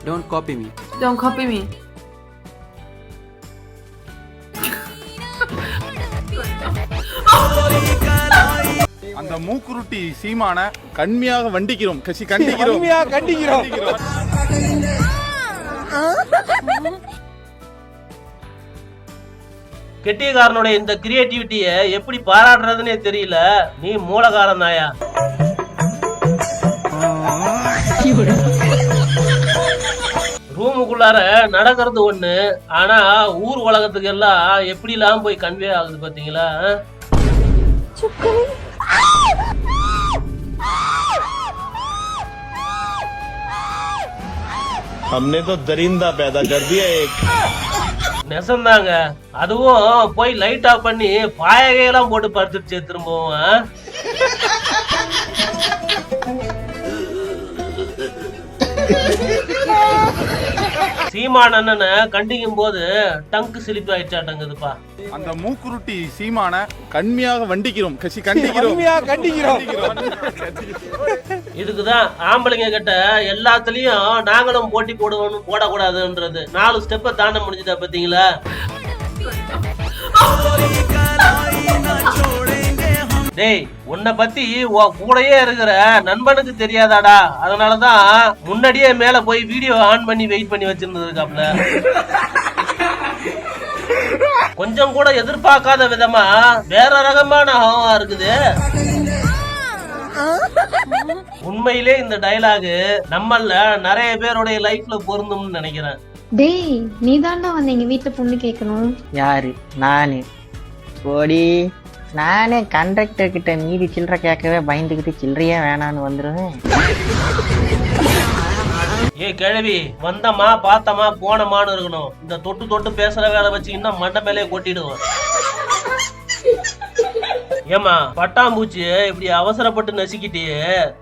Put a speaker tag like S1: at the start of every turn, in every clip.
S1: Don't copy me.
S2: Don't copy me.
S3: அந்த மூக்குருட்டி சீமான கண்மையாக வண்டிக்கிறோம் கட்சி கண்டிக்கிறோம்
S4: கெட்டியக்காரனுடைய இந்த கிரியேட்டிவிட்டிய எப்படி பாராட்டுறதுன்னே தெரியல. நீ மூலகாரன் தாயா. ரூமுக்குள்ளார நடக்கிறது ஒண்ணு, ஆனா ஊர் உலகத்துக்கு எல்லாம் எப்படி எல்லாம் போய் கன்வே ஆகுது பாத்தீங்களா?
S5: हमने तो दरिंदा पैदा कर दिया एक.
S4: நெசந்தாங்க. அதுவும் போய் லைட் ஆஃப் பண்ணி பாயகையெல்லாம் போட்டு படுத்துச்சு திரும்பவும். சீமான் அண்ணனை கண்டிக்கும் போது டங்கு சிலிப்பு ஆயிடுச்சாட்டங்குதுப்பா.
S3: அந்த மூக்குருட்டி சீமான கண்மையாக வண்டிக்கிறோம் கட்சி கண்டிக்கிறோம்.
S4: இதுக்குதான் ஆம்பளைங்க கிட்ட எல்லாத்துலயும் நாங்களும் போட்டி போடக்கூடாதுன்றது. 4 ஸ்டெப்பை தாண்ட முடிஞ்சுதா பாத்தீங்களா? டேய், உன்னை பத்தி கூடயே இருக்கிற நண்பனுக்கு தெரியாதாடா? அதனாலதான் முன்னாடியே மேல போய் வீடியோ ஆன் பண்ணி வெயிட் பண்ணி வச்சிருந்ததுக்காப்ல. கொஞ்சம் கூட எதிர்பார்க்காத விதமா வேற ரகமான இருக்குது. உண்மையிலே இந்த டயலாக் நம்மள நிறைய பேருடைய லைஃப்ல பொருந்தும்னு நினைக்கிறேன்.
S6: டேய், நீ தாண்டா வந்து எங்க வீட்டுல பொண்ணு கேட்கணும்.
S7: யாரு? நானு. போடி, நானே கண்டக்டர் கிட்ட மீதி சில்லறை கேட்கவே பயந்துக்கிட்டு சில்லறையே வேணான்னு வந்துருவேன்.
S4: ஏ கிழவி, வந்தமா பார்த்தமா போனமான்னு இருக்கணும். இந்த தொட்டு தொட்டு பேசுற வேலை வச்சுக்கின்னா மண்டை மேலே கொட்டிடுவோம். ஏமா பட்டாம்பூச்சி இப்படி அவசரப்பட்டு நசுக்கிட்டே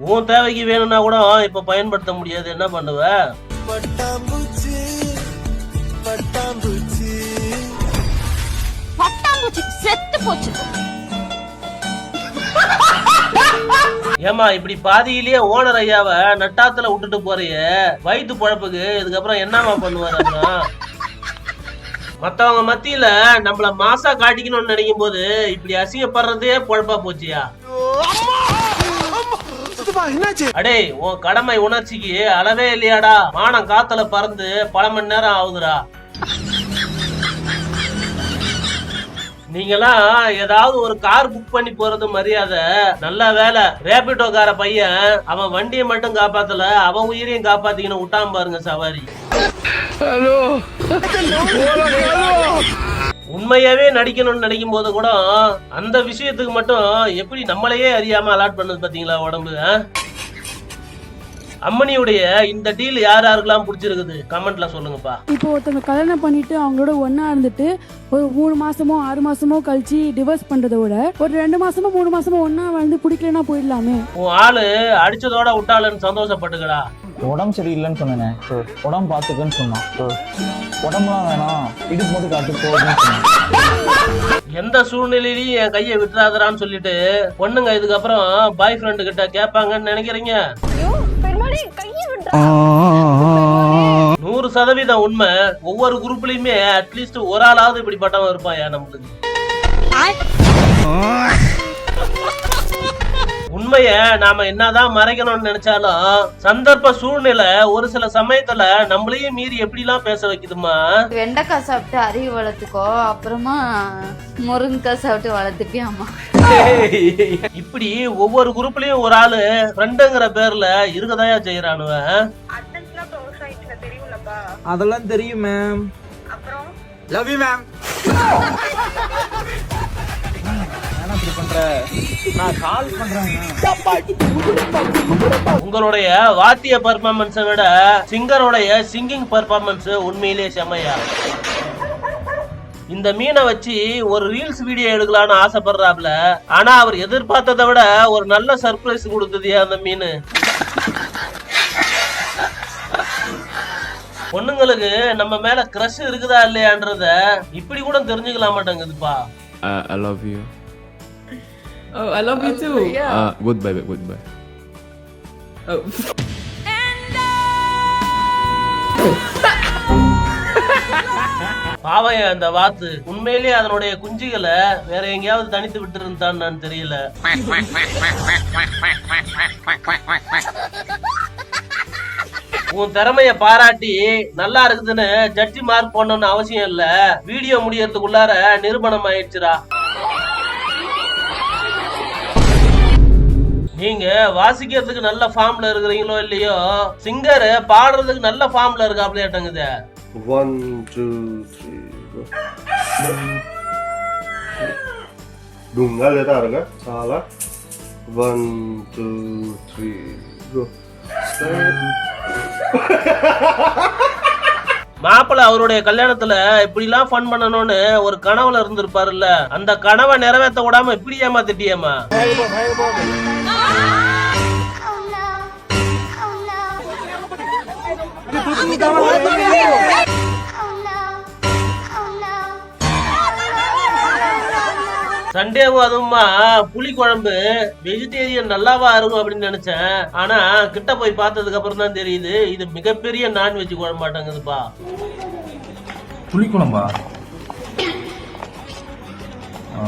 S4: உன் தேவைக்கு வேணும்னா கூட இப்ப பயன்படுத்த முடியாது. என்ன பண்ணுவ?
S8: பட்டாம்பூச்சி பட்டாம்பூச்சி
S2: பட்டாம்பூச்சி செத்து போச்சு.
S4: ஏமா இப்படி பாதியிலேயே ஓனர் ஐயாவ நட்டாத்துல விட்டுட்டு போறிய வயிற்று பழப்புக்கு இதுக்கப்புறம் என்னமா பண்ணுவாரு? அப்புறம் மத்தவங்க மத்தியில நம்மள மாசா காட்டிக்கணும்னு நினைக்கும் போது இப்படி அசிங்கப்படுறதே பொழப்பா போச்சியா? அடே, உன் கடமை உணர்ச்சிக்கு அளவே இல்லையாடா? மானம் காத்துல பறந்து பல மணி நேரம் ஆகுதுடா. நீங்கெல்லாம் ஏதாவது ஒரு கார் புக் பண்ணி போறது மரியாதை. நல்ல வேலை ரேபிடோ கார பையன் அவன் வண்டியை மட்டும் காப்பாத்தல, அவன் உயிரையும் காப்பாத்திக்கணும் விட்டாம பாருங்க சவாரி. உண்மையாவே நடிக்கணும்னு நினைக்கும் போது கூட அந்த விஷயத்துக்கு மட்டும் எப்படி நம்மளையே அறியாம அலாட் பண்ணது பாத்தீங்களா உடம்பு? அம்மனியுடைய இந்த டீல் யார் யாருக்கெல்லாம் பிடிச்சிருக்குது கமெண்ட்ல சொல்லுங்கப்பா.
S9: இப்போ ஒருத்தவங்க கல்யாணம் பண்ணிட்டு அவங்களோட ஒன்னா இருந்துட்டு ஒரு 3 மாசமோ 6 மாசமோ கழிச்சு டிவோர்ஸ் பண்றதை விட ஒரு 2 மாசமோ 3 மாசமோ ஒன்னா வந்து பிடிக்கலன்னா போயிடலாமே.
S4: உன் ஆளு அடிச்சதோட விட்டாளுன்னு சந்தோஷப்பட்டுக்கடா.
S10: உடம்பு சரியில்லைன்னு சொன்னேன், உடம்பு பார்த்துக்குன்னு சொன்னான். உடம்புலாம் வேணாம், இடுப்பு மட்டும் காட்டு போகுதுன்னு சொன்னான்.
S4: எந்த சூழ்நிலையிலையும் என் கையை விட்டுறாதரான்னு சொல்லிட்டு பொண்ணுங்க இதுக்கப்புறம் பாய் ஃப்ரெண்டு கிட்ட கேட்பாங்கன்னு நினைக்கிறீங்க? 100% உண்மை. ஒவ்வொரு குரூப்லயுமே அட்லீஸ்ட் ஒரு ஆளாவது இப்படிப்பட்டவன் இருப்பான் நம்மளுக்கு. உண்மைய நாம என்னதான் மறைக்கணும்னு நினைச்சாலும் சந்தர்ப்ப சூழ்நிலை ஒரு சில சமயத்துல நம்மளையும் மீறி எப்படி எல்லாம் பேச வைக்குதுமா.
S2: வெண்டைக்காய் சாப்பிட்டு அறிவு வளர்த்துக்கோ, அப்புறமா முருங்கைக்காய் சாப்பிட்டு வளர்த்துப்பியாமா.
S4: இப்படி ஒவ்வொரு குரூப்லயும் ஒரு ஆளு ஃப்ரெண்டுங்கிற பேர்ல இருக்கதாயா செய்யறானுவ.
S1: அதெல்லாம் தெரியும் மேம்.
S8: Love you ma'am.
S4: உங்களுடைய வாத்திய பர்ஃபார்மன்ஸை விட சிங்கருடைய சிங்கிங் பர்ஃபார்மன்ஸ் உண்மையிலேயே செமையா. இந்த மீனை வச்சு ஒரு ரீல்ஸ் வீடியோ எடுக்கலான்னு ஆசைப்படுறாப்ல. ஆனா அவர் எதிர்பார்த்ததை விட ஒரு நல்ல சர்ப்ரைஸ் கொடுத்தது அந்த மீன். பொண்ணுங்களுக்கு நம்ம மேல கிரஷ் இருக்குதா இல்லையான்றத இப்படி கூட தெரிஞ்சுக்கலாம் மாட்டேங்குதுப்பா.
S1: I love you.
S2: Oh, I love you too. Yeah.
S1: Goodbye. Oh.
S4: பாவம் அந்த வாத்து உண்மையிலேயே அதனுடைய குஞ்சுகளை வேற எங்கேயாவது தனித்து விட்டு இருந்தான்னு தெரியல. உன் திறமைய பாராட்டி நல்லா இருக்குதுன்னு ஜட்ஜி மார்க் பண்ணணும்னு அவசியம் இல்ல. வீடியோ முடியறதுக்குள்ளார நிரூபணம் ஆயிடுச்சுடா. நீங்க வாசிக்கிறதுக்கு நல்ல ஃபார்ம்ல இருக்கிறீங்களோ இல்லையோ, சிங்கர் பாடுறதுக்கு நல்ல ஃபார்ம்ல இருக்காப்லையாட்டங்குது.
S5: 1 2 3 go. Dunga leta araga salah. 1 2 3 go.
S4: மாப்பிள்ள அவருடைய கல்யாணத்துல இப்படி எல்லாம் ஃபன் பண்ணணும்னு ஒரு கனவுல இருந்திருப்பாருல்ல, அந்த கனவை நிறைவேற்ற விடாம இப்படி ஏமாத்திட்டியேமா. சண்டேவும் அதுவுமா புளி குழம்பு வெஜிடேரியன் நல்லாவா இருக்கும் அப்படின்னு நினைச்சேன். ஆனா கிட்ட போய் பார்த்ததுக்கு அப்புறம் தான் தெரியுது இது மிகப்பெரிய நான்வெஜ் குழம்பாட்டங்குதுப்பா.
S10: புளிக்குழம்பா?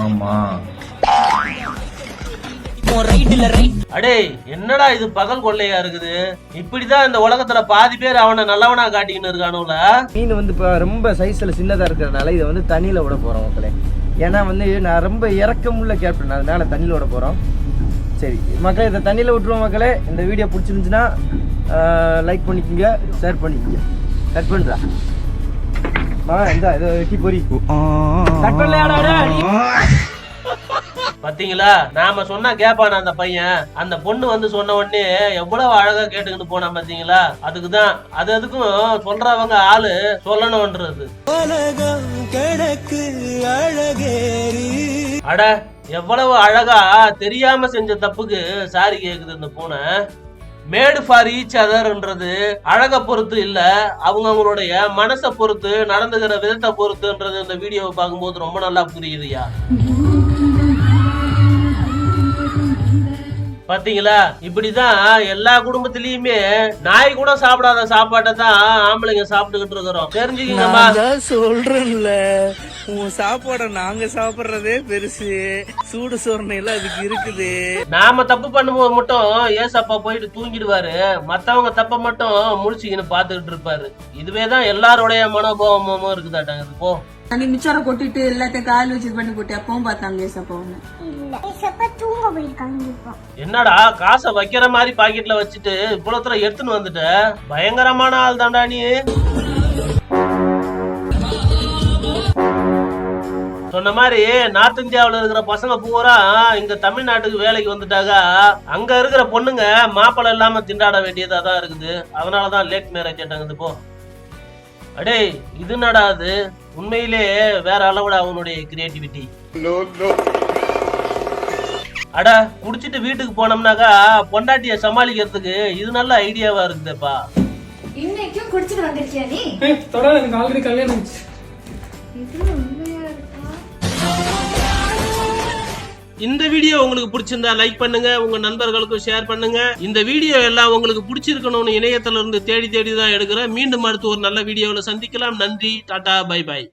S10: ஆமா.
S4: அடே என்னடா இது பகல் கொள்ளையா இருக்குது. இப்படிதான் இந்த உலகத்துல பாதி பேர் அவனை நல்லவனா காட்டிக்கின்னு இருக்கானுல.
S1: மீன் வந்து இப்போ ரொம்ப சைஸ்ல சின்னதா இருக்கிறதுனால இதை வந்து தண்ணியில விட போறோம் மக்களே. ஏன்னா வந்து நான் ரொம்ப இறக்கமுள்ள கேப்டன், அதனால தண்ணியில விட போறோம். சரி மக்களே, இதை தண்ணியில விட்டுருவோம் மக்களே. இந்த வீடியோ பிடிச்சிருந்துச்சுன்னா லைக் பண்ணிக்கோங்க, ஷேர் பண்ணிக்கோங்க. கட் பண்றா
S4: பாத்தீங்களா, நாம சொன்னா கேப்பான அந்த பையன். அந்த பொண்ணு வந்து சொன்ன உடனே எவ்வளவு அழகா கேட்டுக்கிட்டு போனா பாத்தீங்களா. அதுக்குதான் அதுக்கும் சொல்றவங்க ஆளு சொல்லணும்ன்றது. அட எவ்வளவு அழகா தெரியாம செஞ்ச தப்புக்கு சாரி கேக்குது இந்த பூனை. மேடு ஃபார் ஈச் அதர்ன்றது அழக பொறுத்து இல்ல, அவங்களுடைய மனசை பொறுத்து, நடந்துகிற விதத்தை பொறுத்துன்றது இந்த வீடியோவை பார்க்கும்போது ரொம்ப நல்லா புரியுதுயா. பாத்தீங்களா, இப்படிதான் எல்லா குடும்பத்திலயுமே நாய் கூட சாப்பிடாத சாப்பாட்டை தான் ஆம்பளைங்க சாப்பிட்டுக்கிட்டு இருக்கிறோம். தெரிஞ்சுக்கீங்கம்மா.
S8: சொல்றேன்ல, உன் சாப்பாட நாங்க சாப்பிடுறதே பெருசு, சூடு சோர்ணை எல்லாம் அதுக்கு இருக்குது.
S4: நாம தப்பு பண்ணும்போது மட்டும் ஏசப்பா போயிட்டு தூங்கிடுவாரு, மத்தவங்க தப்ப மட்டும் முழிச்சுக்கின்னு பாத்துக்கிட்டு இருப்பாரு. இதுவேதான் எல்லாருடைய மனோபாவமும் இருக்குதாட்டாங்க. போ
S9: நீ மிச்சார கொட்டிட்டு எல்லாத்தையும் கால் வச்சு பண்ணி போட்டு அப்பவும் பார்த்தாங்க ஏசப்பா.
S4: என்னடா காசை வைக்கிற மாதிரி பாக்கெட்ல வச்சுட்டு இவ்வளவு எடுத்துன்னு வந்துட்ட, பயங்கரமான ஆள் தாண்டா நீ. சொன்ன மாதிரி நார்த் இந்தியாவுல இருக்கிற பசங்க பூரா இங்க தமிழ்நாட்டுக்கு வேலைக்கு வந்துட்டாங்க. அங்க இருக்கிற பொண்ணுங்க மாப்பிள்ளை இல்லாம திண்டாட வேண்டியதா தான் இருக்குது. அதனாலதான் லேட் மேரேஜ் ஆட்டாங்குது. போ அடே இது நடாது உண்மையிலே வேற அளவுல அவனுடைய கிரியேட்டிவிட்டி. அட குடிச்சிட்டு வீட்டுக்கு போனோம்னாக்கா பொண்டாட்டிய சமாளிக்கிறதுக்கு இது நல்ல ஐடியாவா இருக்குதுப்பா.
S6: இன்னைக்கும் குடிச்சிட்டு வந்திருக்கியா நீ?
S9: எனக்கு ஆல்ரெடி கல்யாணம்.
S4: இந்த வீடியோ உங்களுக்கு பிடிச்சிருந்தா லைக் பண்ணுங்க, உங்க நண்பர்களுக்கும் ஷேர் பண்ணுங்க. இந்த வீடியோ எல்லாம் உங்களுக்கு பிடிச்சிருக்கணும்னு இணையத்துல இருந்து தேடி தான் எடுக்கிறேன். மீண்டும் அடுத்து ஒரு நல்ல வீடியோவில் சந்திக்கலாம். நன்றி, டாடா, பை பாய்.